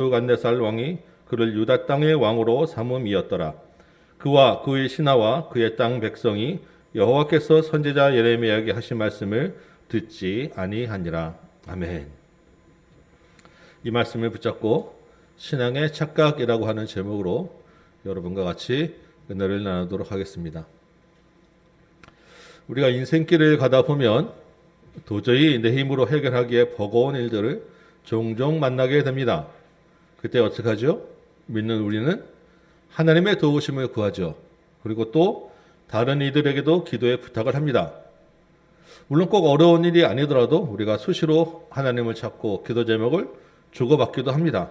느부갓네살 왕이 그를 유다 땅의 왕으로 삼음이었더라. 그와 그의 신하와 그의 땅 백성이 여호와께서 선지자 예레미야에게 하신 말씀을 듣지 아니하니라. 아멘. 이 말씀을 붙잡고 신앙의 착각이라고 하는 제목으로 여러분과 같이 은혜를 나누도록 하겠습니다. 우리가 인생길을 가다 보면 도저히 내 힘으로 해결하기에 버거운 일들을 종종 만나게 됩니다. 그때 어떻게 하죠? 믿는 우리는 하나님의 도우심을 구하죠. 그리고 또 다른 이들에게도 기도의 부탁을 합니다. 물론 꼭 어려운 일이 아니더라도 우리가 수시로 하나님을 찾고 기도 제목을 주고받기도 합니다.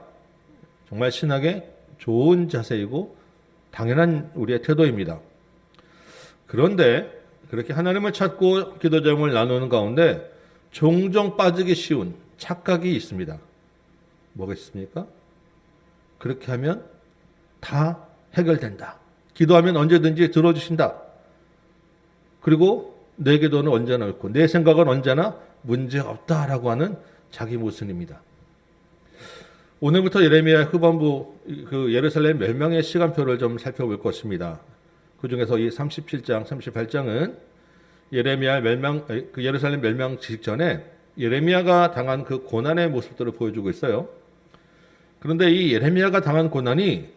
정말 신학의 좋은 자세이고 당연한 우리의 태도입니다. 그런데 그렇게 하나님을 찾고 기도 제목을 나누는 가운데 종종 빠지기 쉬운 착각이 있습니다. 뭐가 있습니까? 그렇게 하면 다 해결된다. 기도하면 언제든지 들어주신다. 그리고 내 기도는 언제나 옳고 내 생각은 언제나 문제없다라고 하는 자기 모순입니다. 오늘부터 예레미야 후반부 그 예루살렘 멸망의 시간표를 좀 살펴볼 것입니다. 그 중에서 이 37장, 38장은 예루살렘 멸망 직전에 예레미야가 당한 그 고난의 모습들을 보여주고 있어요. 그런데 이 예레미야가 당한 고난이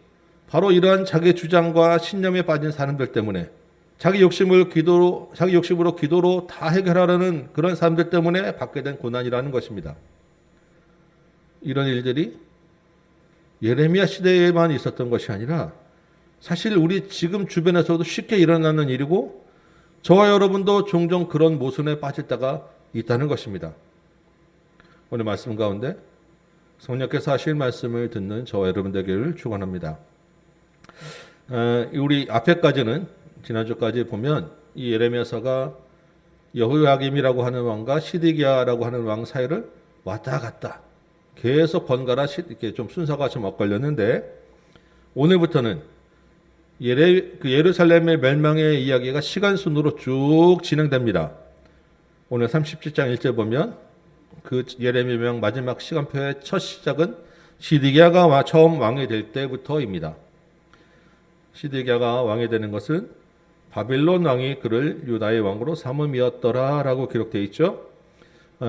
바로 이러한 자기 주장과 신념에 빠진 사람들 때문에 자기 욕심으로 기도로 다 해결하려는 그런 사람들 때문에 받게 된 고난이라는 것입니다. 이런 일들이 예레미야 시대에만 있었던 것이 아니라 사실 우리 지금 주변에서도 쉽게 일어나는 일이고 저와 여러분도 종종 그런 모순에 빠질 때가 있다는 것입니다. 오늘 말씀 가운데 성령께서 하실 말씀을 듣는 저와 여러분 되기를 축원합니다. 우리 앞에까지는 지난주까지 보면 이 예레미야서가 여호야김이라고 하는 왕과 시드기야라고 하는 왕 사이를 왔다 갔다 계속 번갈아 이렇게 좀 순서가 좀 엇갈렸는데 오늘부터는 예루살렘의 멸망의 이야기가 시간 순으로 쭉 진행됩니다. 오늘 37장 1절 보면 그 예레미야 멸망 마지막 시간표의 첫 시작은 시드기야가 처음 왕이 될 때부터입니다. 시드기야가 왕이 되는 것은 바빌론 왕이 그를 유다의 왕으로 삼음이었더라라고 기록되어 있죠.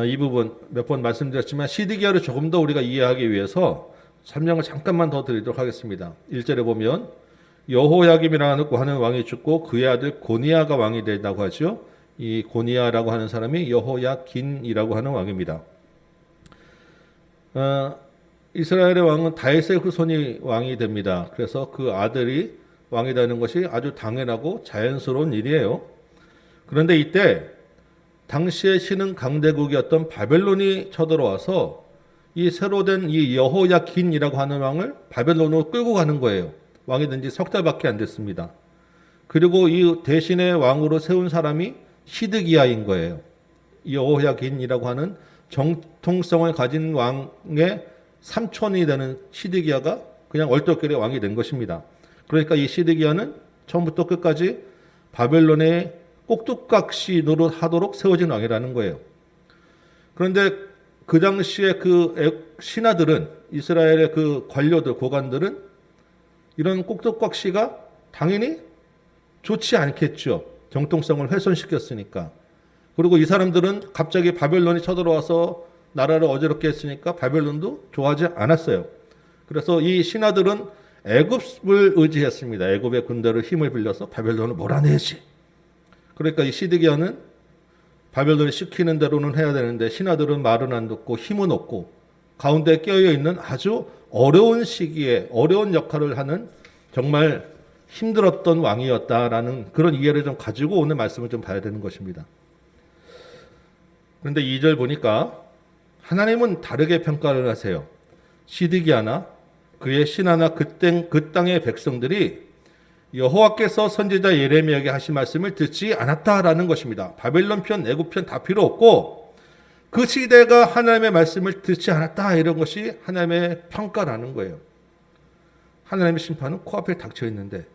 이 부분 몇 번 말씀드렸지만 시드기야를 조금 더 우리가 이해하기 위해서 설명을 잠깐만 더 드리도록 하겠습니다. 1절에 보면 여호야김이라고 하는 왕이 죽고 그의 아들 고니야가 왕이 된다고 하죠. 이 고니야라고 하는 사람이 여호야긴이라고 하는 왕입니다. 이스라엘의 왕은 다윗의 후손이 왕이 됩니다. 그래서 그 아들이 왕이 되는 것이 아주 당연하고 자연스러운 일이에요. 그런데 이때 당시의 신흥 강대국이었던 바벨론이 쳐들어와서 이 새로 된 이 여호야긴이라고 하는 왕을 바벨론으로 끌고 가는 거예요. 왕이 된 지 석 달밖에 안 됐습니다. 그리고 이 대신의 왕으로 세운 사람이 시드기야인 거예요. 여호야긴이라고 하는 정통성을 가진 왕의 삼촌이 되는 시드기야가 그냥 얼떨결에 왕이 된 것입니다. 그러니까 이 시드기야는 처음부터 끝까지 바벨론의 꼭두각시 노릇하도록 세워진 왕이라는 거예요. 그런데 그 당시에 그 신하들은 이스라엘의 그 관료들, 고관들은 이런 꼭두각시가 당연히 좋지 않겠죠. 정통성을 훼손시켰으니까. 그리고 이 사람들은 갑자기 바벨론이 쳐들어와서 나라를 어지럽게 했으니까 바벨론도 좋아하지 않았어요. 그래서 이 신하들은 애굽을 의지했습니다. 애굽의 군대를 힘을 빌려서 바벨론을 몰아내지. 그러니까 이 시드기야는 바벨론이 시키는 대로는 해야 되는데 신하들은 말은 안 듣고 힘은 없고 가운데 끼어 있는 아주 어려운 시기에 어려운 역할을 하는 정말 힘들었던 왕이었다라는 그런 이해를 좀 가지고 오늘 말씀을 좀 봐야 되는 것입니다. 그런데 2절 보니까 하나님은 다르게 평가를 하세요. 시드기야나 그의 신하나 그 땅의 백성들이 여호와께서 선지자 예레미야에게 하신 말씀을 듣지 않았다라는 것입니다. 바벨론 편, 애굽 편 다 필요 없고 그 시대가 하나님의 말씀을 듣지 않았다 이런 것이 하나님의 평가라는 거예요. 하나님의 심판은 코앞에 닥쳐 있는데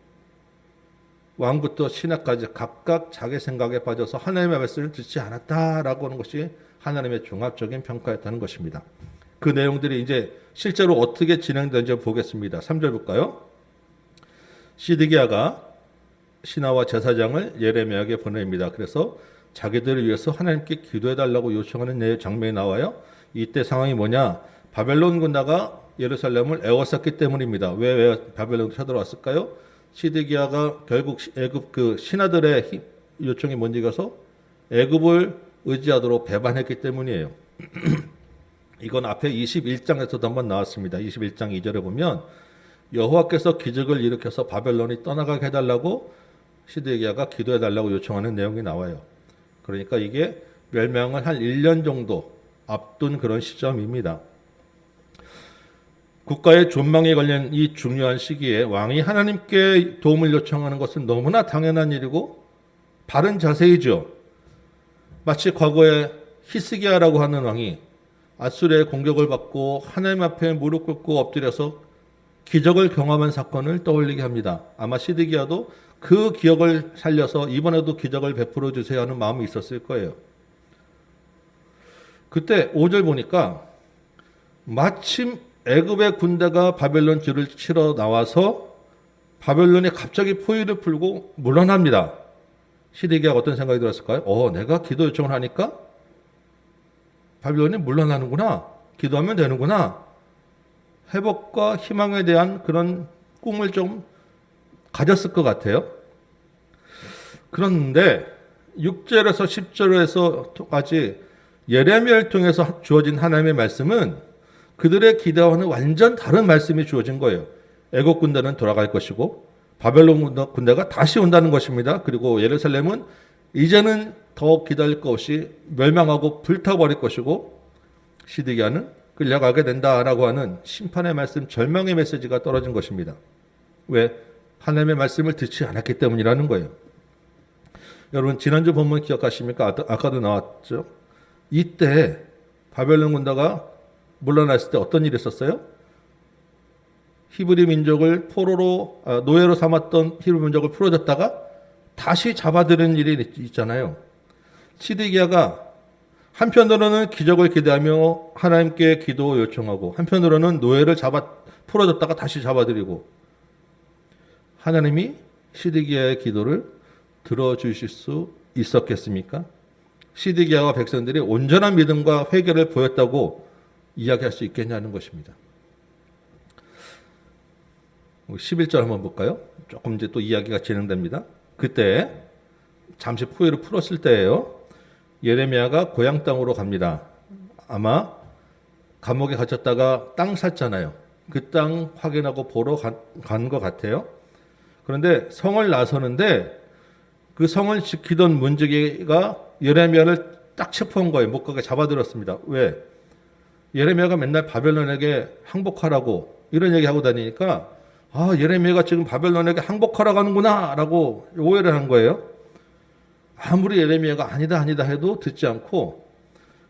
왕부터 신하까지 각각 자기 생각에 빠져서 하나님의 말씀을 듣지 않았다라고 하는 것이 하나님의 종합적인 평가였다는 것입니다. 그 내용들이 이제 실제로 어떻게 진행되는지 보겠습니다. 3절 볼까요? 시드기야가 신하와 제사장을 예레미야에게 보냅니다. 그래서 자기들을 위해서 하나님께 기도해달라고 요청하는 장면이 나와요. 이때 상황이 뭐냐? 바벨론 군대가 예루살렘을 에워쌌기 때문입니다. 왜 바벨론으로 쳐들어왔을까요? 시드기야가 결국 애굽 그 신하들의 요청이 뭔지 가서 애굽을 의지하도록 배반했기 때문이에요. 이건 앞에 21장에서도 한번 나왔습니다. 21장 2절에 보면 여호와께서 기적을 일으켜서 바벨론이 떠나가게 해달라고 시드기야가 기도해달라고 요청하는 내용이 나와요. 그러니까 이게 멸망을 한 1년 정도 앞둔 그런 시점입니다. 국가의 존망이 걸린 이 중요한 시기에 왕이 하나님께 도움을 요청하는 것은 너무나 당연한 일이고 바른 자세이죠. 마치 과거에 히스기야라고 하는 왕이 아수르의 공격을 받고 하나님 앞에 무릎 꿇고 엎드려서 기적을 경험한 사건을 떠올리게 합니다. 아마 시드기야도 그 기억을 살려서 이번에도 기적을 베풀어 주세요 하는 마음이 있었을 거예요. 그때 5절 보니까 마침 애굽의 군대가 바벨론 뒤를 치러 나와서 바벨론이 갑자기 포위를 풀고 물러납니다. 시드기야가 어떤 생각이 들었을까요? 내가 기도 요청을 하니까 바벨론이 물러나는구나. 기도하면 되는구나. 회복과 희망에 대한 그런 꿈을 좀 가졌을 것 같아요. 그런데 6절에서 10절에서까지 예레미야를 통해서 주어진 하나님의 말씀은 그들의 기대와는 완전 다른 말씀이 주어진 거예요. 애국 군대는 돌아갈 것이고 바벨론 군대가 다시 온다는 것입니다. 그리고 예루살렘은 이제는 더 기다릴 것 없이 멸망하고 불타버릴 것이고 시드기야는 끌려가게 된다라고 하는 심판의 말씀, 절망의 메시지가 떨어진 것입니다. 왜? 하나님의 말씀을 듣지 않았기 때문이라는 거예요. 여러분 지난주 본문 기억하십니까? 아까도 나왔죠. 이때 바벨론 군대가 물러났을 때 어떤 일이 있었어요? 히브리 민족을 노예로 삼았던 히브리 민족을 풀어줬다가 다시 잡아들이는 일이 있잖아요. 시드기야가 한편으로는 기적을 기대하며 하나님께 기도 요청하고 한편으로는 노예를 풀어줬다가 다시 잡아들이고 하나님이 시드기야의 기도를 들어주실 수 있었겠습니까? 시드기야와 백성들이 온전한 믿음과 회개를 보였다고 이야기할 수 있겠냐는 것입니다. 11절 한번 볼까요? 조금 이제 또 이야기가 진행됩니다. 그때 잠시 포위를 풀었을 때예요. 예레미야가 고향 땅으로 갑니다. 아마 감옥에 갇혔다가 땅 샀잖아요. 그 땅 확인하고 보러 간 것 같아요. 그런데 성을 나서는데 그 성을 지키던 문지기가 예레미야를 딱 체포한 거예요. 못 가게 잡아들었습니다. 왜? 예레미야가 맨날 바벨론에게 항복하라고 이런 얘기하고 다니니까 예레미야가 지금 바벨론에게 항복하라고 하는구나 라고 오해를 한 거예요. 아무리 예레미야가 아니다 해도 듣지 않고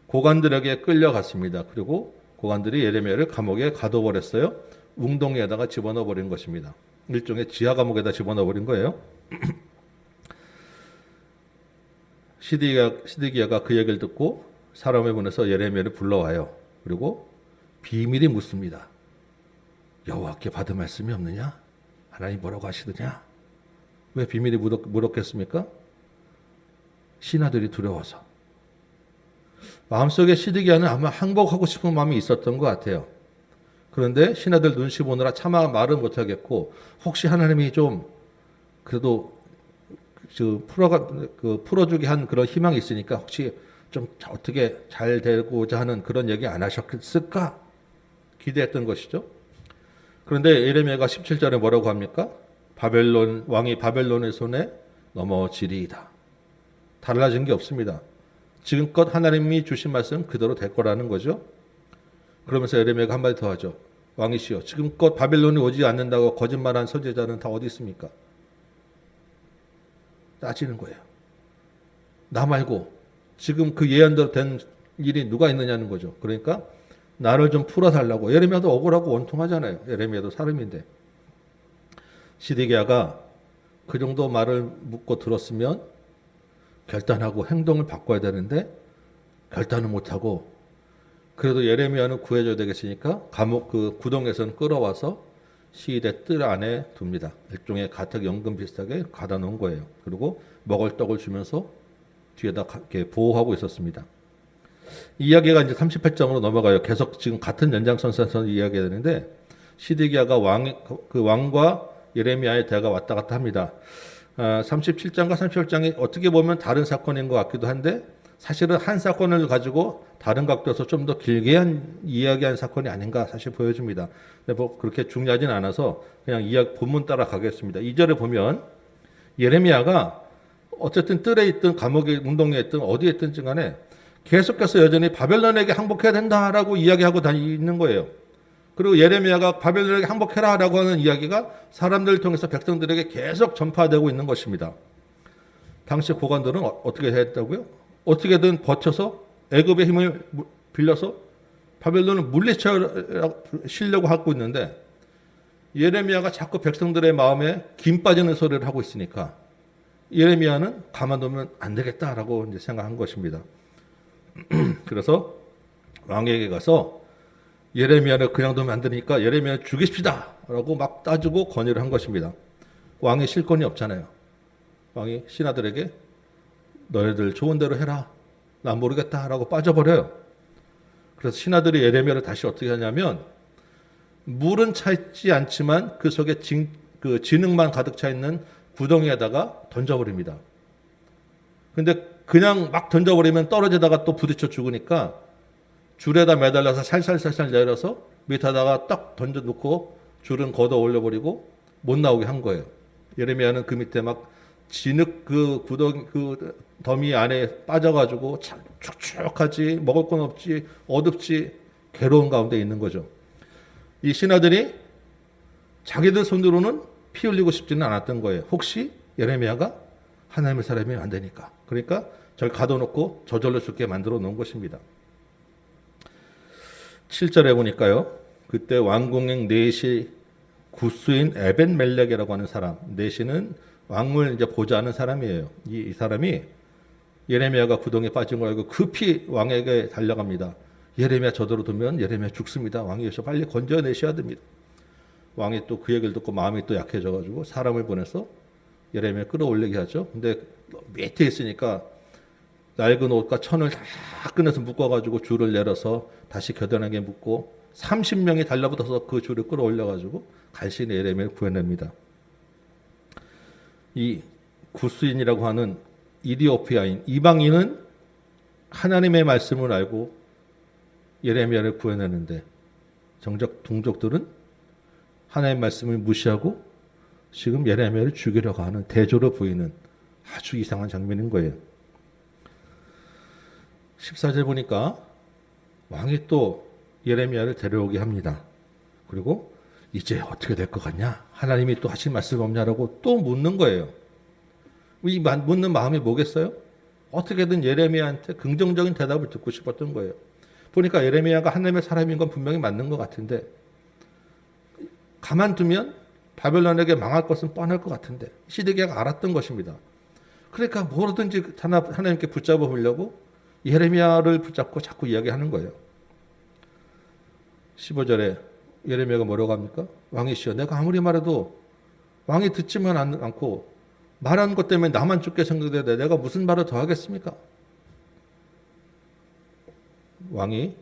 고관들에게 끌려갔습니다. 그리고 고관들이 예레미야를 감옥에 가둬버렸어요. 웅덩이에다가 집어넣어 버린 것입니다. 일종의 지하 감옥에다 집어넣어 버린 거예요. 시드기야가 그 얘기를 듣고 사람을 보내서 예레미야를 불러와요. 그리고 비밀이 묻습니다. 여호와께 받은 말씀이 없느냐? 하나님 뭐라고 하시느냐? 왜 비밀이 묻었겠습니까? 신하들이 두려워서. 마음속에 시드기야는 아마 항복하고 싶은 마음이 있었던 것 같아요. 그런데 신하들 눈치 보느라 차마 말을 못하겠고 혹시 하나님이 좀 그래도 풀어주게 한 그런 희망이 있으니까 혹시 좀 어떻게 잘 되고자 하는 그런 얘기 안 하셨을까? 기대했던 것이죠. 그런데 예레미야가 17절에 뭐라고 합니까? 왕이 바벨론의 손에 넘어지리이다. 달라진 게 없습니다. 지금껏 하나님이 주신 말씀 그대로 될 거라는 거죠. 그러면서 예레미야가 한마디 더 하죠. 왕이시여, 지금껏 바벨론이 오지 않는다고 거짓말한 선지자는 다 어디 있습니까? 따지는 거예요. 나 말고 지금 그 예언대로 된 일이 누가 있느냐는 거죠. 그러니까 나를 좀 풀어달라고. 예레미야도 억울하고 원통하잖아요. 예레미야도 사람인데. 시드기야가 그 정도 말을 묻고 들었으면 결단하고 행동을 바꿔야 되는데 결단을 못하고 그래도 예레미야는 구해줘야 되겠으니까 감옥 그 구덩이에서는 끌어와서 시대 뜰 안에 둡니다. 일종의 가택 연금 비슷하게 가다 놓은 거예요. 그리고 먹을 떡을 주면서 뒤에다 이렇게 보호하고 있었습니다. 이야기가 이제 38장으로 넘어가요. 계속 지금 같은 연장선상에서 이야기가 되는데 시드기야가 그 왕과 예레미야의 대화가 왔다 갔다 합니다. 37장과 38장이 어떻게 보면 다른 사건인 것 같기도 한데 사실은 한 사건을 가지고 다른 각도에서 좀 더 길게 이야기한 사건이 아닌가 사실 보여집니다. 근데 뭐 그렇게 중요하진 않아서 그냥 이야기 본문 따라 가겠습니다. 2절에 보면 예레미야가 어쨌든 뜰에 있든 감옥에 운동에 있든 어디에 있든지 간에 계속해서 여전히 바벨론에게 항복해야 된다라고 이야기하고 다니는 거예요. 그리고 예레미야가 바벨론에게 항복해라라고 하는 이야기가 사람들을 통해서 백성들에게 계속 전파되고 있는 것입니다. 당시 고관들은 어떻게 했다고요? 어떻게든 버텨서 애굽의 힘을 빌려서 바벨론을 물리치려고 하고 있는데 예레미야가 자꾸 백성들의 마음에 김 빠지는 소리를 하고 있으니까 예레미야는 가만두면 안 되겠다라고 이제 생각한 것입니다. 그래서 왕에게 가서 예레미야를 그냥 두면 안 되니까 예레미야를 죽이십시다라고 막 따지고 건의를 한 것입니다. 왕이 실권이 없잖아요. 왕이 신하들에게 너희들 좋은 대로 해라. 난 모르겠다라고 빠져버려요. 그래서 신하들이 예레미야를 다시 어떻게 하냐면 물은 차 있지 않지만 그 속에 그 진흙만 가득 차 있는 구덩이에다가 던져버립니다. 근데 그냥 막 던져버리면 떨어지다가 또 부딪혀 죽으니까 줄에다 매달려서 살살살살 내려서 밑에다가 딱 던져놓고 줄은 걷어 올려버리고 못 나오게 한 거예요. 예레미야는 그 밑에 막 진흙 그 구덩이 그 더미 안에 빠져가지고 축축하지 먹을 건 없지 어둡지 괴로운 가운데 있는 거죠. 이 신하들이 자기들 손으로는 피 흘리고 싶지는 않았던 거예요. 혹시 예레미야가 하나님의 사람이면 안 되니까. 그러니까 저를 가둬놓고 저절로 죽게 만들어 놓은 것입니다. 7절에 보니까요. 그때 왕궁행 넷이 구스인 에벤멜렉이라고 하는 사람. 넷이는 왕을 이제 보좌하는 사람이에요. 이 사람이 예레미야가 구덩이에 빠진 걸 알고 급히 왕에게 달려갑니다. 예레미야 저대로 두면 예레미야 죽습니다. 왕이 여기서 빨리 건져내셔야 됩니다. 왕이 또 그 얘기를 듣고 마음이 또 약해져가지고 사람을 보내서 예레미야 끌어올리게 하죠. 근데 밑에 있으니까 낡은 옷과 천을 다 꺼내서 묶어가지고 줄을 내려서 다시 겨드랑이에 묶고 30명이 달라붙어서 그 줄을 끌어올려가지고 간신히 예레미야를 구해냅니다. 이 구스인이라고 하는 이디오피아인 이방인은 하나님의 말씀을 알고 예레미야를 구해내는데 정작 동족들은 하나님의 말씀을 무시하고 지금 예레미야를 죽이려고 하는 대조로 보이는 아주 이상한 장면인 거예요. 14절 보니까 왕이 또 예레미야를 데려오게 합니다. 그리고 이제 어떻게 될 것 같냐? 하나님이 또 하신 말씀 없냐라고 또 묻는 거예요. 이 묻는 마음이 뭐겠어요? 어떻게든 예레미야한테 긍정적인 대답을 듣고 싶었던 거예요. 보니까 예레미야가 하나님의 사람인 건 분명히 맞는 것 같은데 가만두면 바벨론에게 망할 것은 뻔할 것 같은데 시드기야가 알았던 것입니다. 그러니까 뭐든지 하나님께 붙잡아 보려고 예레미야를 붙잡고 자꾸 이야기하는 거예요. 15절에 예레미야가 뭐라고 합니까? 왕이시여 내가 아무리 말해도 왕이 듣지만 않고 말한 것 때문에 나만 죽게 생각되는데 내가 무슨 말을 더 하겠습니까? 왕이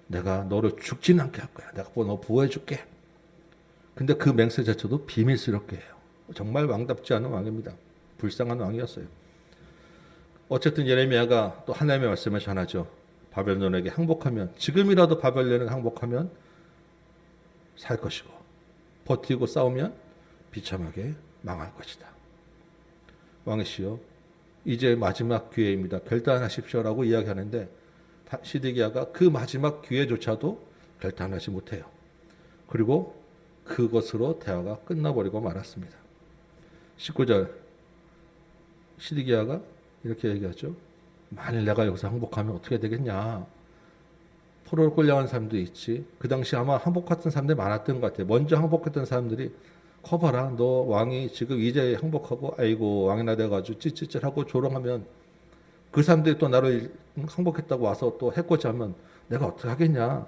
내가 너를 죽지는 않게 할 거야. 내가 너 보호해 줄게. 근데 그 맹세 자체도 비밀스럽게 해요. 정말 왕답지 않은 왕입니다. 불쌍한 왕이었어요. 어쨌든 예레미야가 또 하나님의 말씀을 전하죠. 바벨론에게 항복하면 지금이라도 바벨론에게 항복하면 살 것이고 버티고 싸우면 비참하게 망할 것이다. 왕이시여 이제 마지막 기회입니다. 결단하십시오라고 이야기하는데 시드기야가 그 마지막 기회조차도 결단하지 못해요. 그리고 그것으로 대화가 끝나버리고 말았습니다. 19절 시드기야가 이렇게 얘기하죠. 만일 내가 여기서 항복하면 어떻게 되겠냐. 포로로 끌려간 사람도 있지. 그 당시 아마 항복했던 사람들이 많았던 것 같아요. 먼저 항복했던 사람들이 커봐라. 너 왕이 지금 이제 항복하고 아이고 왕이나 돼가지고 찌찌찌하고 조롱하면 그 사람들이 또 나를 항복했다고 와서 또 해코지 하면 내가 어떻게 하겠냐.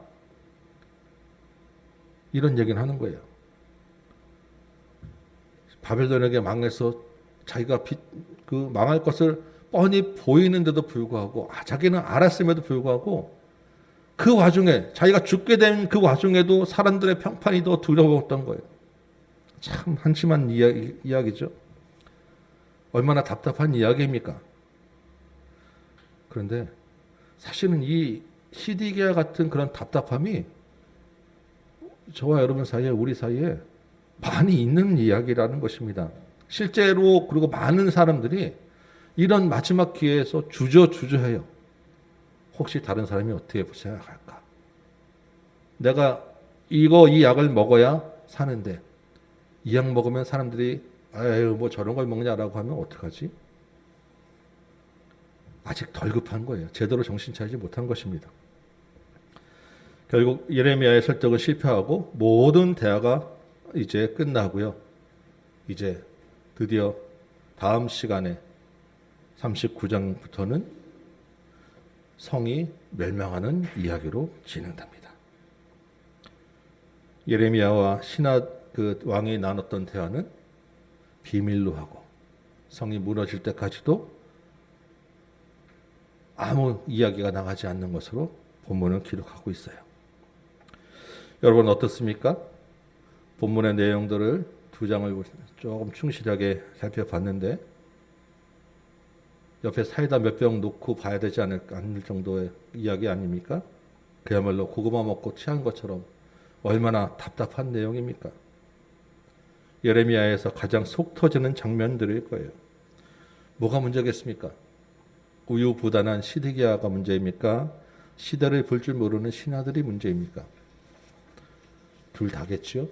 이런 얘기는 하는 거예요. 바벨론에게 망해서 자기가 망할 것을 뻔히 보이는데도 불구하고, 자기는 알았음에도 불구하고, 그 와중에, 자기가 죽게 된 그 와중에도 사람들의 평판이 더 두려웠던 거예요. 참 한심한 이야기죠. 얼마나 답답한 이야기입니까? 그런데 사실은 이 시디게와 같은 그런 답답함이 저와 여러분 사이에, 우리 사이에 많이 있는 이야기라는 것입니다. 실제로 그리고 많은 사람들이 이런 마지막 기회에서 주저해요. 혹시 다른 사람이 어떻게 생각할까? 내가 이 약을 먹어야 사는데 이 약 먹으면 사람들이 아유 뭐 저런 걸 먹냐라고 하면 어떡하지? 아직 덜 급한 거예요. 제대로 정신 차리지 못한 것입니다. 결국 예레미야의 설득은 실패하고 모든 대화가 이제 끝나고요. 이제 드디어 다음 시간에 39장부터는 성이 멸망하는 이야기로 진행됩니다. 예레미야와 그 왕이 나눴던 대화는 비밀로 하고 성이 무너질 때까지도 아무 이야기가 나가지 않는 것으로 본문을 기록하고 있어요. 여러분 어떻습니까? 본문의 내용들을 두 장을 조금 충실하게 살펴봤는데 옆에 사이다 몇 병 놓고 봐야 되지 않을 정도의 이야기 아닙니까? 그야말로 고구마 먹고 취한 것처럼 얼마나 답답한 내용입니까? 예레미야에서 가장 속 터지는 장면들일 거예요. 뭐가 문제겠습니까? 우유부단한 시드기야가 문제입니까? 시대를 볼 줄 모르는 신하들이 문제입니까? 둘 다겠죠.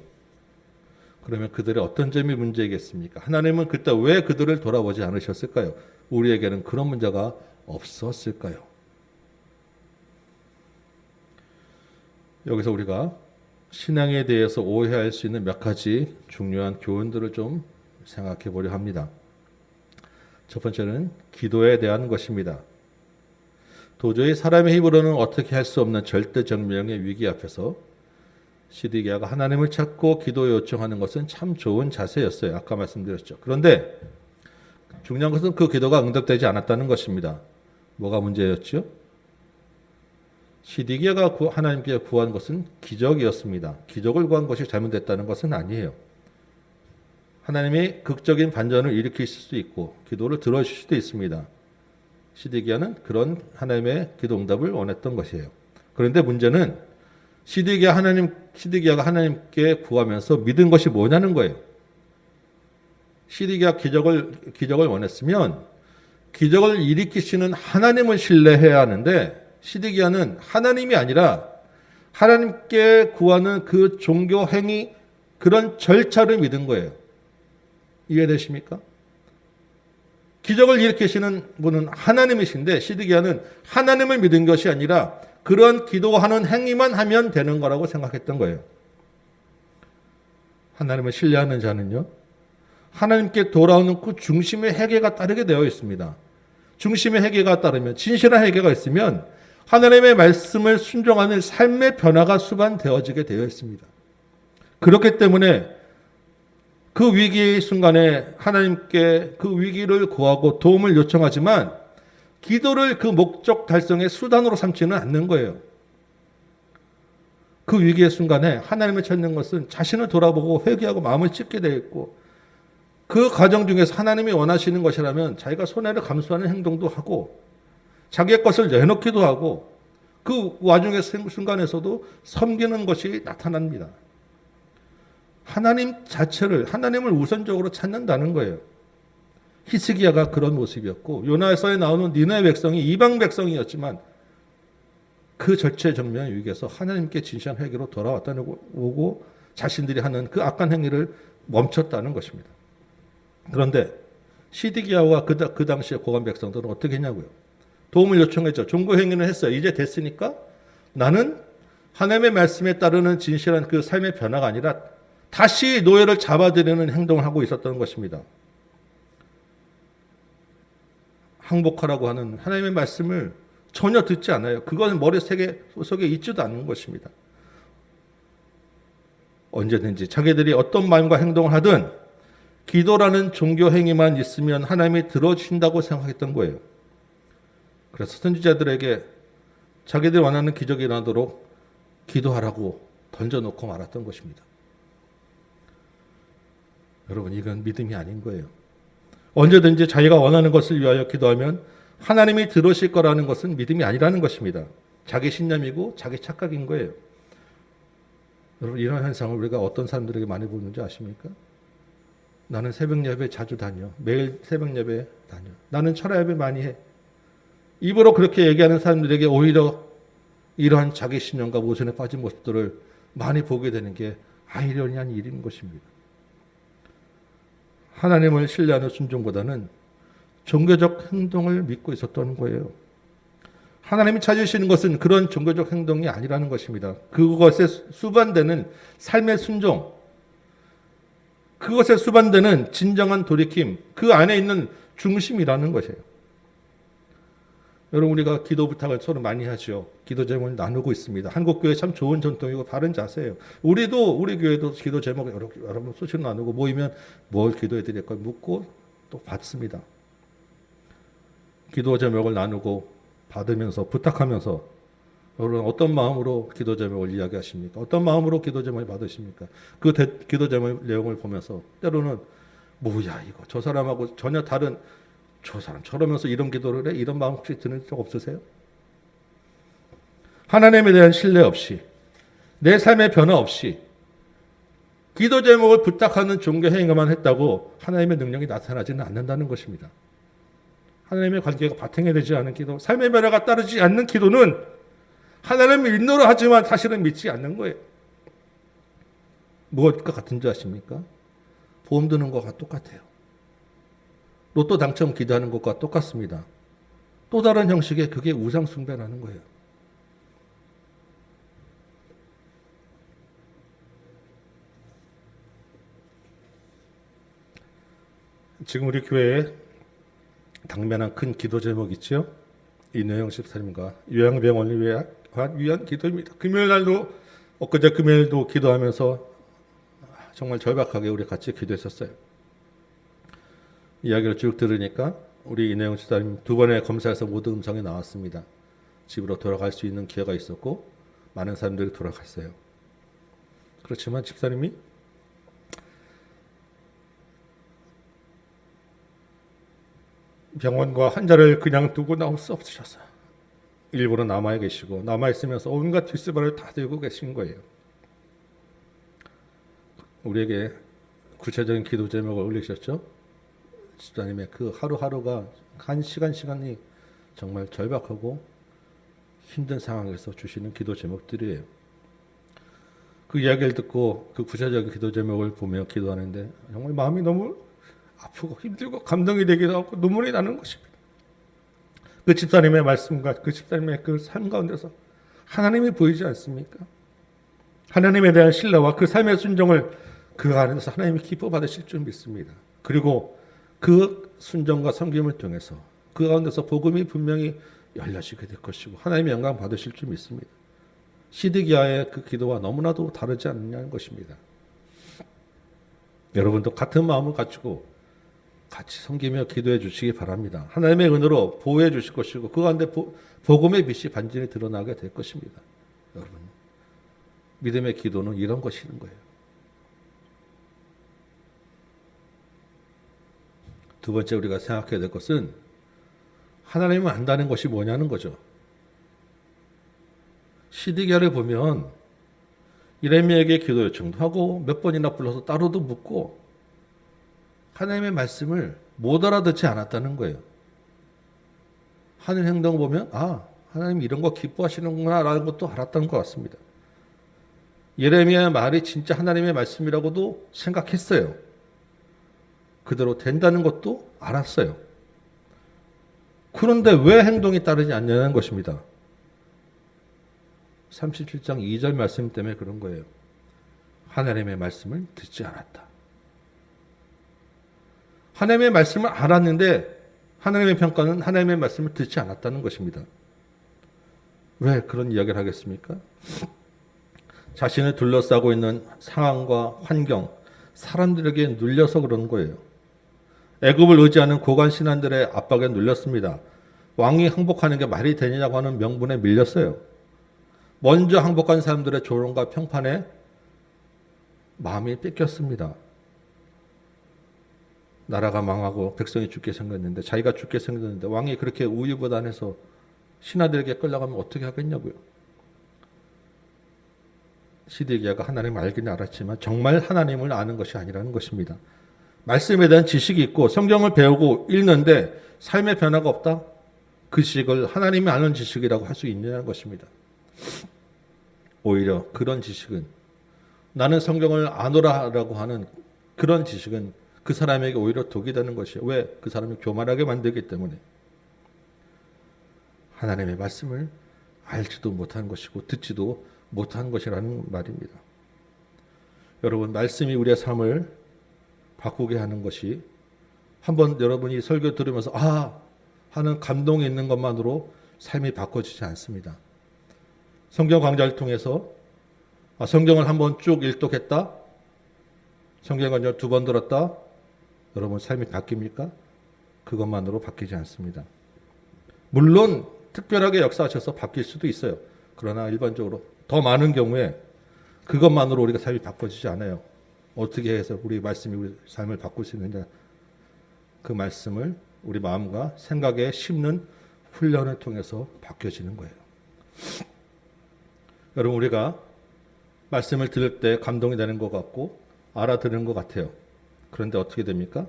그러면 그들의 어떤 점이 문제겠습니까? 하나님은 그때 왜 그들을 돌아보지 않으셨을까요? 우리에게는 그런 문제가 없었을까요? 여기서 우리가 신앙에 대해서 오해할 수 있는 몇 가지 중요한 교훈들을 좀 생각해 보려 합니다. 첫 번째는 기도에 대한 것입니다. 도저히 사람의 힘으로는 어떻게 할 수 없는 절대정명의 위기 앞에서 시드기야가 하나님을 찾고 기도 요청하는 것은 참 좋은 자세였어요. 아까 말씀드렸죠. 그런데 중요한 것은 그 기도가 응답되지 않았다는 것입니다. 뭐가 문제였죠? 시드기야가 하나님께 구한 것은 기적이었습니다. 기적을 구한 것이 잘못됐다는 것은 아니에요. 하나님이 극적인 반전을 일으키실 수도 있고 기도를 들어주실 수도 있습니다. 시드기야는 그런 하나님의 기도 응답을 원했던 것이에요. 그런데 문제는 시드기야가 하나님께 구하면서 믿은 것이 뭐냐는 거예요. 시드기야 기적을 원했으면 기적을 일으키시는 하나님을 신뢰해야 하는데 시드기야는 하나님이 아니라 하나님께 구하는 그 종교 행위 그런 절차를 믿은 거예요. 이해되십니까? 기적을 일으키시는 분은 하나님이신데 시드기야는 하나님을 믿은 것이 아니라 그런 기도하는 행위만 하면 되는 거라고 생각했던 거예요. 하나님을 신뢰하는 자는요, 하나님께 돌아오는 그 중심의 회개가 따르게 되어 있습니다. 중심의 회개가 따르면, 진실한 회개가 있으면 하나님의 말씀을 순종하는 삶의 변화가 수반되어지게 되어 있습니다. 그렇기 때문에 그 위기의 순간에 하나님께 그 위기를 구하고 도움을 요청하지만 기도를 그 목적 달성의 수단으로 삼지는 않는 거예요. 그 위기의 순간에 하나님을 찾는 것은 자신을 돌아보고 회개하고 마음을 찢게 되어 있고 그 과정 중에서 하나님이 원하시는 것이라면 자기가 손해를 감수하는 행동도 하고 자기의 것을 내놓기도 하고 그 와중의 순간에서도 섬기는 것이 나타납니다. 하나님 자체를, 하나님을 우선적으로 찾는다는 거예요. 히스기야가 그런 모습이었고 요나서에 나오는 니느웨 백성이 이방 백성이었지만 그 절체절명의 위기에서 하나님께 진실한 회개로 돌아왔다는 거고 자신들이 하는 그 악한 행위를 멈췄다는 것입니다. 그런데 시드기야와 그 당시의 고관 백성들은 어떻게 했냐고요? 도움을 요청했죠. 종교 행위는 했어요. 이제 됐으니까 나는 하나님의 말씀에 따르는 진실한 그 삶의 변화가 아니라 다시 노예를 잡아들이는 행동을 하고 있었던 것입니다. 항복하라고 하는 하나님의 말씀을 전혀 듣지 않아요. 그건 머릿속에 있지도 않는 것입니다. 언제든지 자기들이 어떤 마음과 행동을 하든 기도라는 종교 행위만 있으면 하나님이 들어주신다고 생각했던 거예요. 그래서 선지자들에게 자기들이 원하는 기적이 일어나도록 기도하라고 던져놓고 말았던 것입니다. 여러분, 이건 믿음이 아닌 거예요. 언제든지 자기가 원하는 것을 위하여 기도하면 하나님이 들으실 거라는 것은 믿음이 아니라는 것입니다. 자기 신념이고 자기 착각인 거예요. 여러분, 이런 현상을 우리가 어떤 사람들에게 많이 보는지 아십니까? 나는 새벽 예배 자주 다녀. 매일 새벽 예배 다녀. 나는 철야 예배 많이 해. 입으로 그렇게 얘기하는 사람들에게 오히려 이러한 자기 신념과 모순에 빠진 모습들을 많이 보게 되는 게 아이러니한 일인 것입니다. 하나님을 신뢰하는 순종보다는 종교적 행동을 믿고 있었던 거예요. 하나님이 찾으시는 것은 그런 종교적 행동이 아니라는 것입니다. 그것에 수반되는 삶의 순종, 그것에 수반되는 진정한 돌이킴, 그 안에 있는 중심이라는 것이에요. 여러분, 우리가 기도 부탁을 서로 많이 하죠. 기도 제목을 나누고 있습니다. 한국 교회 참 좋은 전통이고 바른 자세예요. 우리 교회도 기도 제목 여러분 수시로 나누고 모이면 뭘 기도해 드릴 걸 묻고 또 받습니다. 기도 제목을 나누고 받으면서 부탁하면서 여러분 어떤 마음으로 기도 제목을 이야기하십니까? 어떤 마음으로 기도 제목을 받으십니까? 그 기도 제목 내용을 보면서 때로는 뭐야 이거 저 사람하고 전혀 다른 저 사람 저러면서 이런 기도를 해? 이런 마음 혹시 드는 적 없으세요? 하나님에 대한 신뢰 없이 내 삶의 변화 없이 기도 제목을 부탁하는 종교 행위만 했다고 하나님의 능력이 나타나지는 않는다는 것입니다. 하나님의 관계가 바탕이 되지 않은 기도, 삶의 변화가 따르지 않는 기도는 하나님을 믿노라 하지만 사실은 믿지 않는 거예요. 무엇과 같은 줄 아십니까? 보험 드는 것과 똑같아요. 로또 당첨 기도하는 것과 똑같습니다. 또 다른 형식의 그게 우상 숭배라는 거예요. 지금 우리 교회에 당면한 큰 기도 제목 있죠? 이노영 집사님과 요양병원을 위한 기도입니다. 금요일 날도 엊그제 금요일도 기도하면서 정말 절박하게 우리 같이 기도했었어요. 이야기를 쭉 들으니까 우리 이노영 집사님 2번의 검사에서 모든 음성이 나왔습니다. 집으로 돌아갈 수 있는 기회가 있었고 많은 사람들이 돌아갔어요. 그렇지만 집사님이 병원과 환자를 그냥 두고 나올 수 없으셨어요. 일부러 남아 계시고 남아있으면서 온갖 뒷수발을 다 들고 계신 거예요. 우리에게 구체적인 기도 제목을 올리셨죠? 집사님의 그 하루하루가 한 시간이 정말 절박하고 힘든 상황에서 주시는 기도 제목들이에요. 그 이야기를 듣고 그 구체적인 기도 제목을 보며 기도하는데 정말 마음이 너무 아프고 힘들고 감동이 되기도 하고 눈물이 나는 것입니다. 그 집사님의 말씀과 그 집사님의 그 삶 가운데서 하나님이 보이지 않습니까? 하나님에 대한 신뢰와 그 삶의 순종을 그 안에서 하나님이 기뻐 받으실 줄 믿습니다. 그리고 그 순종과 섬김을 통해서 그 가운데서 복음이 분명히 열려지게 될 것이고 하나님의 영광 받으실 줄 믿습니다. 시드기야의 그 기도와 너무나도 다르지 않느냐는 것입니다. 여러분도 같은 마음을 가지고 같이 섬기며 기도해 주시기 바랍니다. 하나님의 은혜로 보호해 주실 것이고 그 가운데 복음의 빛이 반전히 드러나게 될 것입니다. 여러분, 믿음의 기도는 이런 것이는 거예요. 두 번째 우리가 생각해야 될 것은 하나님을 안다는 것이 뭐냐는 거죠. 시드기야를 보면 예레미야에게 기도 요청도 하고 몇 번이나 불러서 따로도 묻고 하나님의 말씀을 못 알아듣지 않았다는 거예요. 하는 행동을 보면 하나님 이런 거 기뻐하시는구나 라는 것도 알았던 것 같습니다. 예레미야의 말이 진짜 하나님의 말씀이라고도 생각했어요. 그대로 된다는 것도 알았어요. 그런데 왜 행동이 따르지 않냐는 것입니다. 37장 2절 말씀 때문에 그런 거예요. 하나님의 말씀을 듣지 않았다. 하나님의 말씀을 알았는데 하나님의 평가는 하나님의 말씀을 듣지 않았다는 것입니다. 왜 그런 이야기를 하겠습니까? 자신을 둘러싸고 있는 상황과 환경, 사람들에게 눌려서 그런 거예요. 애굽을 의지하는 고관 신한들의 압박에 눌렸습니다. 왕이 항복하는 게 말이 되느냐고 하는 명분에 밀렸어요. 먼저 항복한 사람들의 조롱과 평판에 마음이 뺏겼습니다. 나라가 망하고 백성이 죽게 생겼는데, 자기가 죽게 생겼는데 왕이 그렇게 우유부단해서 신하들에게 끌려가면 어떻게 하겠냐고요. 시드기야가 하나님을 알기는 알았지만 정말 하나님을 아는 것이 아니라는 것입니다. 말씀에 대한 지식이 있고 성경을 배우고 읽는데 삶의 변화가 없다? 그 지식을 하나님이 아는 지식이라고 할 수 있느냐는 것입니다. 오히려 그런 지식은, 나는 성경을 아노라라고 하는 그런 지식은 그 사람에게 오히려 독이 되는 것이에요. 왜? 그 사람을 교만하게 만들기 때문에. 하나님의 말씀을 알지도 못하는 것이고 듣지도 못하는 것이라는 말입니다. 여러분, 말씀이 우리의 삶을 바꾸게 하는 것이, 한번 여러분이 설교 들으면서 하는 감동이 있는 것만으로 삶이 바꿔지지 않습니다. 성경 강좌를 통해서 성경을 한번 쭉 읽독했다, 성경 강좌를 2번 들었다, 여러분 삶이 바뀝니까? 그것만으로 바뀌지 않습니다. 물론 특별하게 역사하셔서 바뀔 수도 있어요. 그러나 일반적으로 더 많은 경우에 그것만으로 우리가 삶이 바꿔지지 않아요. 어떻게 해서 우리 말씀이 우리 삶을 바꿀 수 있느냐, 그 말씀을 우리 마음과 생각에 심는 훈련을 통해서 바뀌어지는 거예요. 여러분, 우리가 말씀을 들을 때 감동이 되는 것 같고 알아듣는 것 같아요. 그런데 어떻게 됩니까?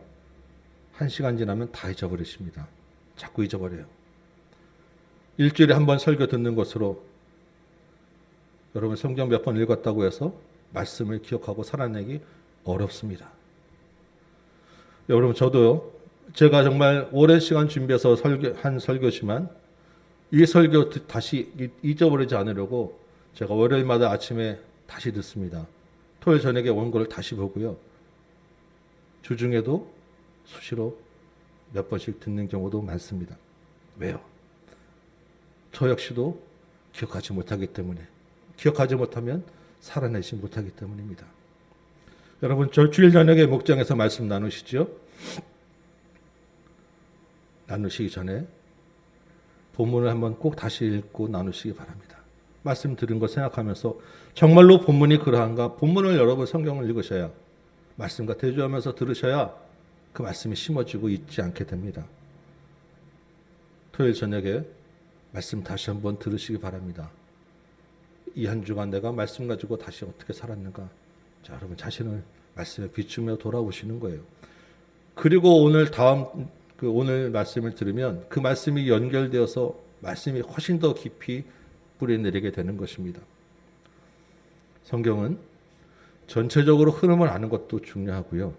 1시간 지나면 다 잊어버리십니다. 자꾸 잊어버려요. 일주일에 한 번 설교 듣는 것으로 여러분 성경 몇 번 읽었다고 해서 말씀을 기억하고 살아내기 어렵습니다. 여러분, 저도요, 제가 정말 오랜 시간 준비해서 한 설교지만 이 설교 다시 잊어버리지 않으려고 제가 월요일마다 아침에 다시 듣습니다. 토요일 저녁에 원고를 다시 보고요. 주중에도 수시로 몇 번씩 듣는 경우도 많습니다. 왜요? 저 역시도 기억하지 못하기 때문에, 기억하지 못하면 살아내지 못하기 때문입니다. 여러분, 저 주일 저녁에 목장에서 말씀 나누시죠? 나누시기 전에 본문을 한번 꼭 다시 읽고 나누시기 바랍니다. 말씀 들은 거 생각하면서 정말로 본문이 그러한가? 본문을 여러분 성경을 읽으셔야, 말씀과 대조하면서 들으셔야 그 말씀이 심어지고 잊지 않게 됩니다. 토요일 저녁에 말씀 다시 한번 들으시기 바랍니다. 이 한 주간 내가 말씀 가지고 다시 어떻게 살았는가? 자, 여러분 자신을 말씀에 비추며 돌아오시는 거예요. 그리고 오늘 말씀을 들으면 그 말씀이 연결되어서 말씀이 훨씬 더 깊이 뿌리내리게 되는 것입니다. 성경은 전체적으로 흐름을 아는 것도 중요하고요.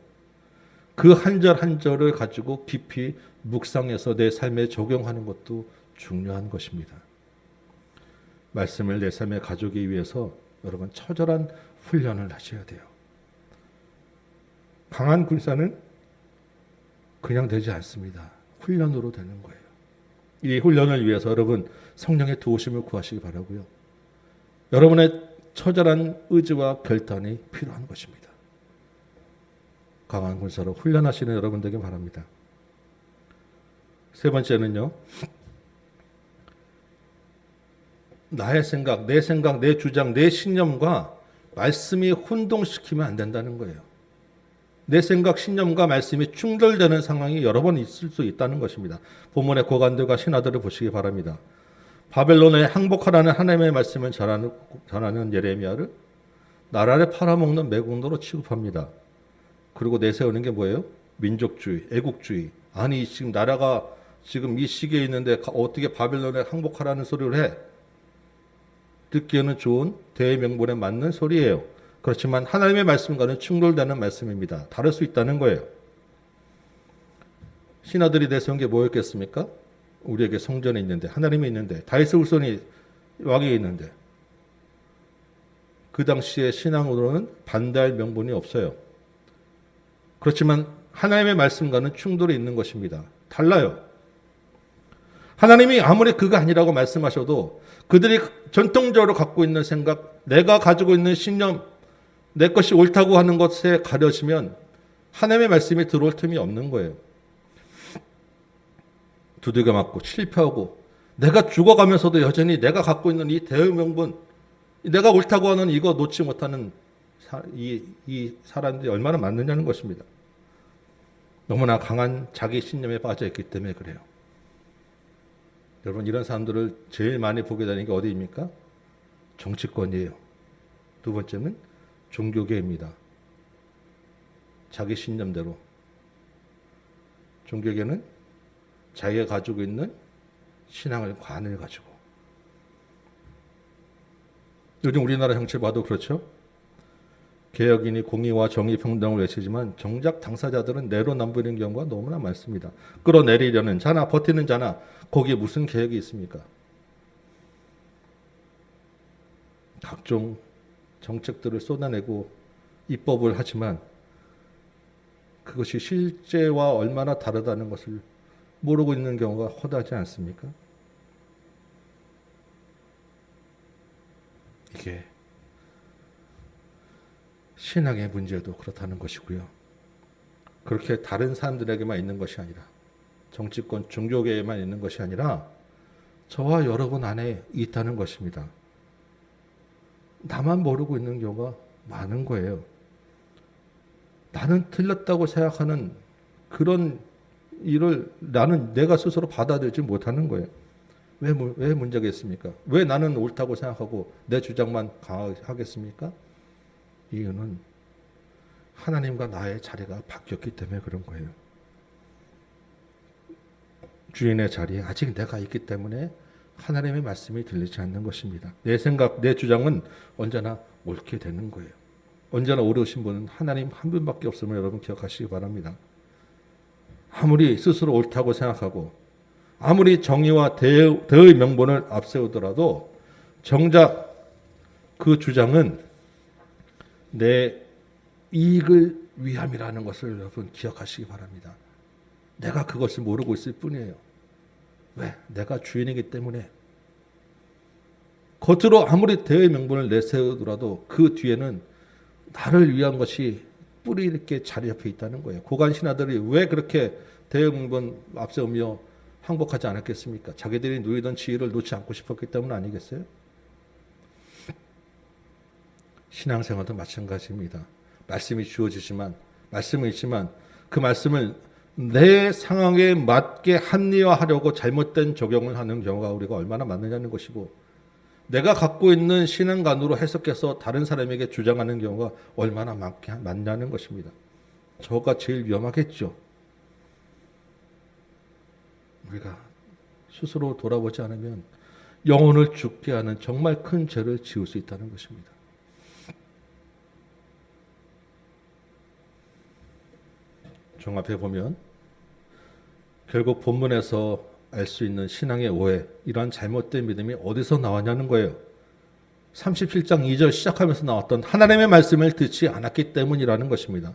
그 한 절 한 절을 가지고 깊이 묵상해서 내 삶에 적용하는 것도 중요한 것입니다. 말씀을 내 삶에 가져오기 위해서 여러분 처절한 훈련을 하셔야 돼요. 강한 군사는 그냥 되지 않습니다. 훈련으로 되는 거예요. 이 훈련을 위해서 여러분 성령의 도우심을 구하시기 바라고요. 여러분의 처절한 의지와 결단이 필요한 것입니다. 강한 군사로 훈련하시는 여러분 되길 바랍니다. 세 번째는요, 나의 생각, 내 주장, 내 신념과 말씀이 혼동시키면 안 된다는 거예요. 내 생각, 신념과 말씀이 충돌되는 상황이 여러 번 있을 수 있다는 것입니다. 본문의 고관들과 신하들을 보시기 바랍니다. 바벨론에 항복하라는 하나님의 말씀을 전하는 예레미야를 나라를 팔아먹는 매국노로 취급합니다. 그리고 내세우는 게 뭐예요? 민족주의, 애국주의. 아니, 지금 나라가 지금 이 시기에 있는데 어떻게 바벨론에 항복하라는 소리를 해? 듣기에는 좋은 대명분에 맞는 소리예요. 그렇지만 하나님의 말씀과는 충돌되는 말씀입니다. 다를 수 있다는 거예요. 신하들이 내세운 게 뭐였겠습니까? 우리에게 성전에 있는데, 하나님이 있는데, 다윗의 후손이 왕이 있는데, 그 당시에 신앙으로는 반대할 명분이 없어요. 그렇지만 하나님의 말씀과는 충돌이 있는 것입니다. 달라요. 하나님이 아무리 그거 아니라고 말씀하셔도 그들이 전통적으로 갖고 있는 생각, 내가 가지고 있는 신념, 내 것이 옳다고 하는 것에 가려지면 하나님의 말씀이 들어올 틈이 없는 거예요. 두들겨 맞고 실패하고 내가 죽어가면서도 여전히 내가 갖고 있는 이 대의명분, 내가 옳다고 하는 이거 놓지 못하는 이 사람들이 얼마나 많느냐는 것입니다. 너무나 강한 자기 신념에 빠져 있기 때문에 그래요. 여러분, 이런 사람들을 제일 많이 보게 되는 게 어디입니까? 정치권이에요. 두 번째는 종교계입니다. 자기 신념대로. 종교계는 자기가 가지고 있는 신앙을 관을 가지고. 요즘 우리나라 정치 봐도 그렇죠. 개혁인이 공의와 정의 평등을 외치지만 정작 당사자들은 내로남불인 경우가 너무나 많습니다. 끌어내리려는 자나 버티는 자나 거기에 무슨 개혁이 있습니까? 각종 정책들을 쏟아내고 입법을 하지만 그것이 실제와 얼마나 다르다는 것을 모르고 있는 경우가 허다하지 않습니까? 이게 신앙의 문제도 그렇다는 것이고요. 그렇게 다른 사람들에게만 있는 것이 아니라 정치권, 종교계에만 있는 것이 아니라 저와 여러분 안에 있다는 것입니다. 나만 모르고 있는 경우가 많은 거예요. 나는 틀렸다고 생각하는 그런 일을 나는 내가 스스로 받아들이지 못하는 거예요. 왜 문제가 있습니까? 왜 나는 옳다고 생각하고 내 주장만 강하겠습니까? 이유는 하나님과 나의 자리가 바뀌었기 때문에 그런 거예요. 주인의 자리에 아직 내가 있기 때문에 하나님의 말씀이 들리지 않는 것입니다. 내 생각, 내 주장은 언제나 옳게 되는 거예요. 언제나 옳으신 분은 하나님 한 분밖에 없음을 여러분 기억하시기 바랍니다. 아무리 스스로 옳다고 생각하고 아무리 정의와 대의 명분을 앞세우더라도 정작 그 주장은 내 이익을 위함이라는 것을 여러분 기억하시기 바랍니다. 내가 그것을 모르고 있을 뿐이에요. 왜? 내가 주인이기 때문에. 겉으로 아무리 대의 명분을 내세우더라도 그 뒤에는 나를 위한 것이 뿌리 있게 자리 잡혀 있다는 거예요. 고관 신하들이 왜 그렇게 대의 명분 앞세우며 항복하지 않았겠습니까? 자기들이 누리던 지위를 놓지 않고 싶었기 때문 아니겠어요? 신앙생활도 마찬가지입니다. 말씀이 주어지지만, 말씀이 있지만 그 말씀을 내 상황에 맞게 합리화하려고 잘못된 적용을 하는 경우가 우리가 얼마나 많느냐는 것이고, 내가 갖고 있는 신앙관으로 해석해서 다른 사람에게 주장하는 경우가 얼마나 많냐는 것입니다. 저가 제일 위험하겠죠. 우리가 스스로 돌아보지 않으면 영혼을 죽게 하는 정말 큰 죄를 지을 수 있다는 것입니다. 종합해 보면 결국 본문에서 알 수 있는 신앙의 오해, 이러한 잘못된 믿음이 어디서 나왔냐는 거예요. 37장 2절 시작하면서 나왔던 하나님의 말씀을 듣지 않았기 때문이라는 것입니다.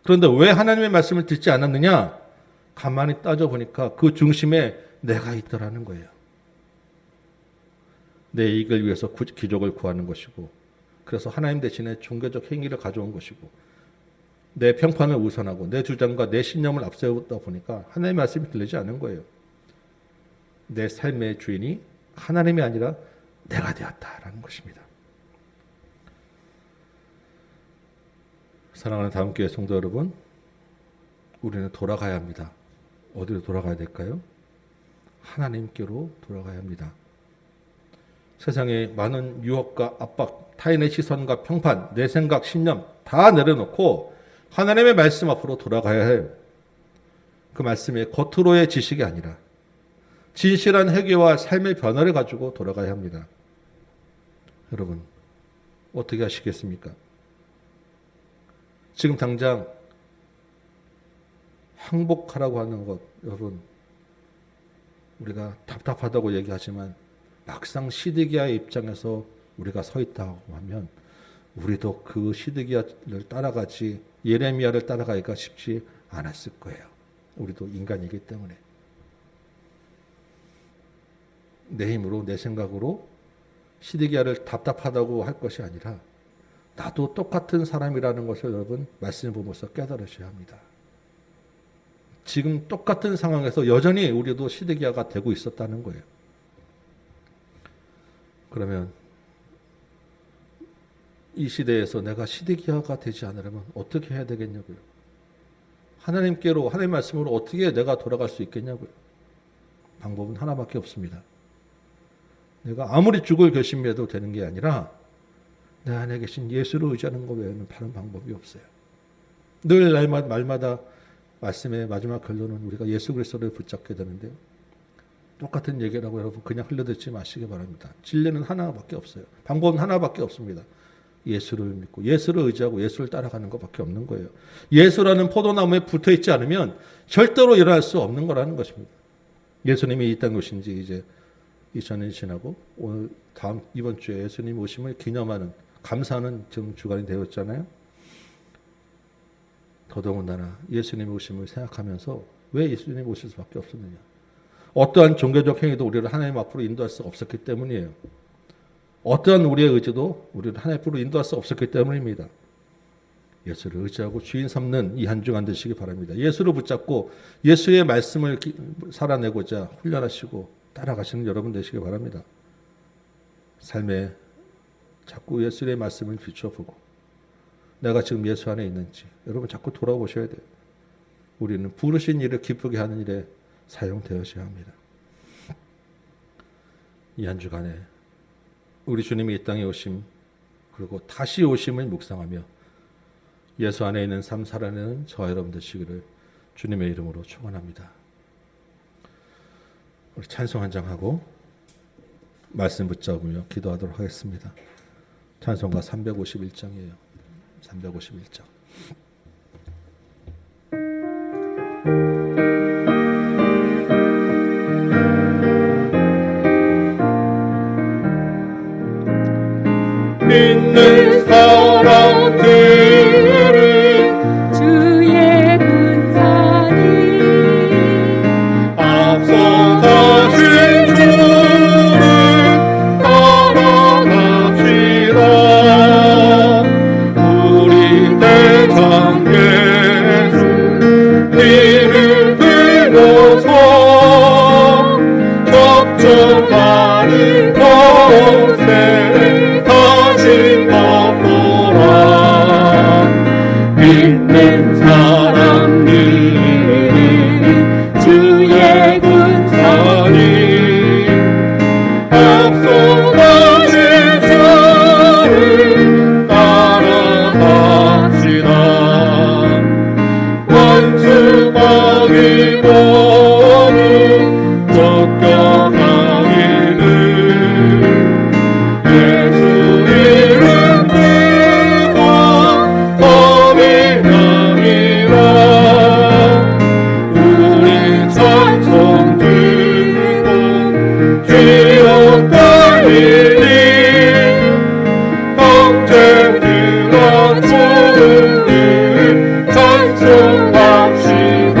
그런데 왜 하나님의 말씀을 듣지 않았느냐? 가만히 따져보니까 그 중심에 내가 있더라는 거예요. 내 이익을 위해서 기적을 구하는 것이고, 그래서 하나님 대신에 종교적 행위를 가져온 것이고, 내 평판을 우선하고 내 주장과 내 신념을 앞세우다 보니까 하나님의 말씀이 들리지 않는 거예요. 내 삶의 주인이 하나님이 아니라 내가 되었다라는 것입니다. 사랑하는 다음교회 성도 여러분, 우리는 돌아가야 합니다. 어디로 돌아가야 될까요? 하나님께로 돌아가야 합니다. 세상에 많은 유혹과 압박, 타인의 시선과 평판, 내 생각, 신념 다 내려놓고 하나님의 말씀 앞으로 돌아가야 해요. 그 말씀이 겉으로의 지식이 아니라 진실한 회개와 삶의 변화를 가지고 돌아가야 합니다. 여러분, 어떻게 하시겠습니까? 지금 당장 항복하라고 하는 것, 여러분, 우리가 답답하다고 얘기하지만 막상 시드기야의 입장에서 우리가 서 있다고 하면 우리도 그 시드기야를 따라가지, 예레미야를 따라가기가 쉽지 않았을 거예요. 우리도 인간이기 때문에. 내 힘으로 내 생각으로 시드기야를 답답하다고 할 것이 아니라 나도 똑같은 사람이라는 것을 여러분 말씀을 보면서 깨달으셔야 합니다. 지금 똑같은 상황에서 여전히 우리도 시드기야가 되고 있었다는 거예요. 그러면 이 시대에서 내가 시드기야가 되지 않으려면 어떻게 해야 되겠냐고요. 하나님께로, 하나님 말씀으로 어떻게 내가 돌아갈 수 있겠냐고요. 방법은 하나밖에 없습니다. 내가 아무리 죽을 결심해도 되는 게 아니라 내 안에 계신 예수를 의지하는 것 외에는 다른 방법이 없어요. 늘 말마다 말씀의 마지막 결론은 우리가 예수 그리스도를 붙잡게 되는데요. 똑같은 얘기라고 여러분 그냥 흘려듣지 마시기 바랍니다. 진리는 하나밖에 없어요. 방법은 하나밖에 없습니다. 예수를 믿고 예수를 의지하고 예수를 따라가는 것밖에 없는 거예요. 예수라는 포도나무에 붙어있지 않으면 절대로 일어날 수 없는 거라는 것입니다. 예수님이 이 땅에 오신 지 이제 2000년이 지나고 오늘 이번 주에 예수님 오심을 기념하는 감사하는 지금 주간이 되었잖아요. 더더군다나 예수님 오심을 생각하면서 왜 예수님 오실 수밖에 없었느냐. 어떠한 종교적 행위도 우리를 하나님 앞으로 인도할 수 없었기 때문이에요. 어떠한 우리의 의지도 우리를 하나님 앞으로 인도할 수 없었기 때문입니다. 예수를 의지하고 주인 삼는 이 한 주간 되시기 바랍니다. 예수를 붙잡고 예수의 말씀을 살아내고자 훈련하시고 따라가시는 여러분 되시기 바랍니다. 삶에 자꾸 예수의 말씀을 비춰보고 내가 지금 예수 안에 있는지 여러분 자꾸 돌아보셔야 돼요. 우리는 부르신 일을 기쁘게 하는 일에 사용되어져야 합니다. 이 한 주간에 우리 주님이 이 땅에 오심 그리고 다시 오심을 묵상하며 예수 안에 있는 삶 살아내는 저와 여러분 되시기를 주님의 이름으로 축원합니다. 우리 찬송 한 장 하고 말씀 붙잡으며 기도하도록 하겠습니다. 찬송가 351장이에요. 351장. 믿는 사람들은 주의 군사니 앞서가신 주를 따라갑시다. 우리 대장 예수 힘을 들고서 적적하는 곳에 믿는 사람들은 주의 군사니 앞서가신 주를 따라갑시다. 원수 마귀보는 쫓겨가기를 예수 이름 들고 범인함이라. 우리 찬송 들고 기어 달리니 형제들아 주를 찬송합시다.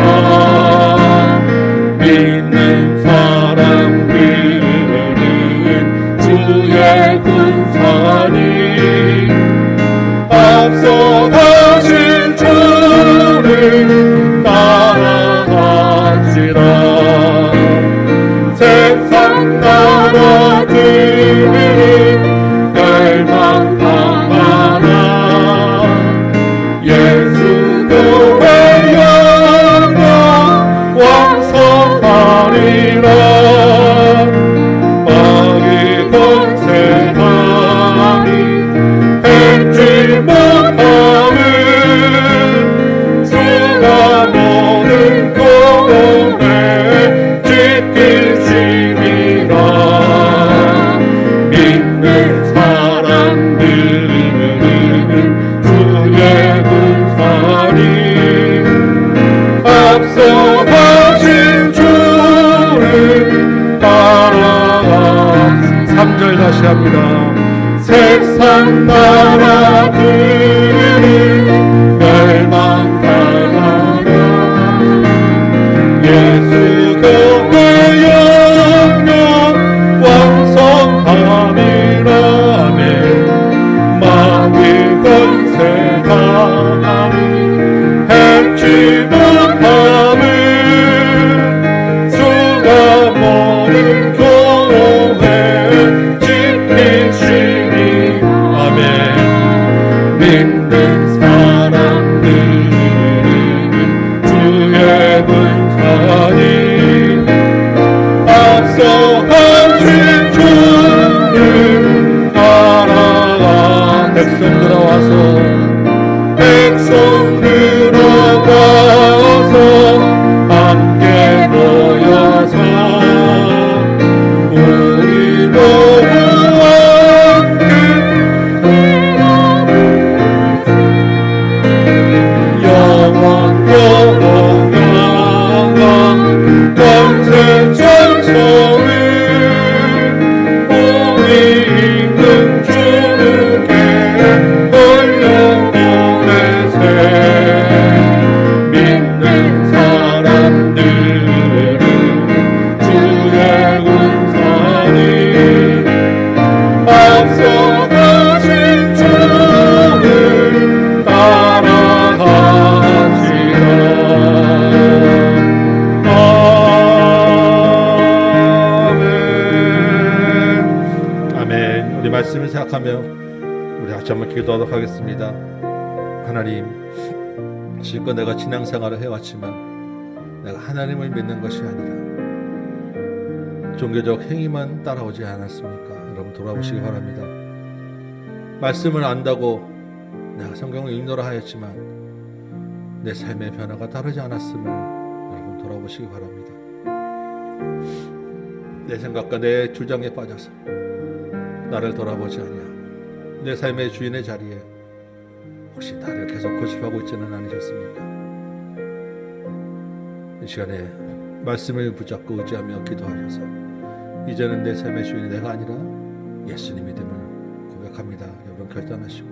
같이 한번 기도하도록 하겠습니다. 하나님, 지금껏 내가 신앙생활을 해왔지만 내가 하나님을 믿는 것이 아니라 종교적 행위만 따라오지 않았습니까? 여러분 돌아보시기 바랍니다. 말씀을 안다고 내가 성경을 읽노라 하였지만 내 삶의 변화가 따르지 않았음을 여러분 돌아보시기 바랍니다. 내 생각과 내 주장에 빠져서 나를 돌아보지 아니하고 내 삶의 주인의 자리에 혹시 나를 계속 고집하고 있지는 않으셨습니까? 이 시간에 말씀을 붙잡고 의지하며 기도하셔서 이제는 내 삶의 주인이 내가 아니라 예수님이 됨을 고백합니다. 여러분 결단하시고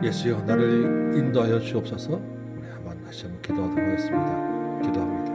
예수여 나를 인도하여 주옵소서. 우리 한번 다시 한번 기도하도록 하겠습니다. 기도합니다.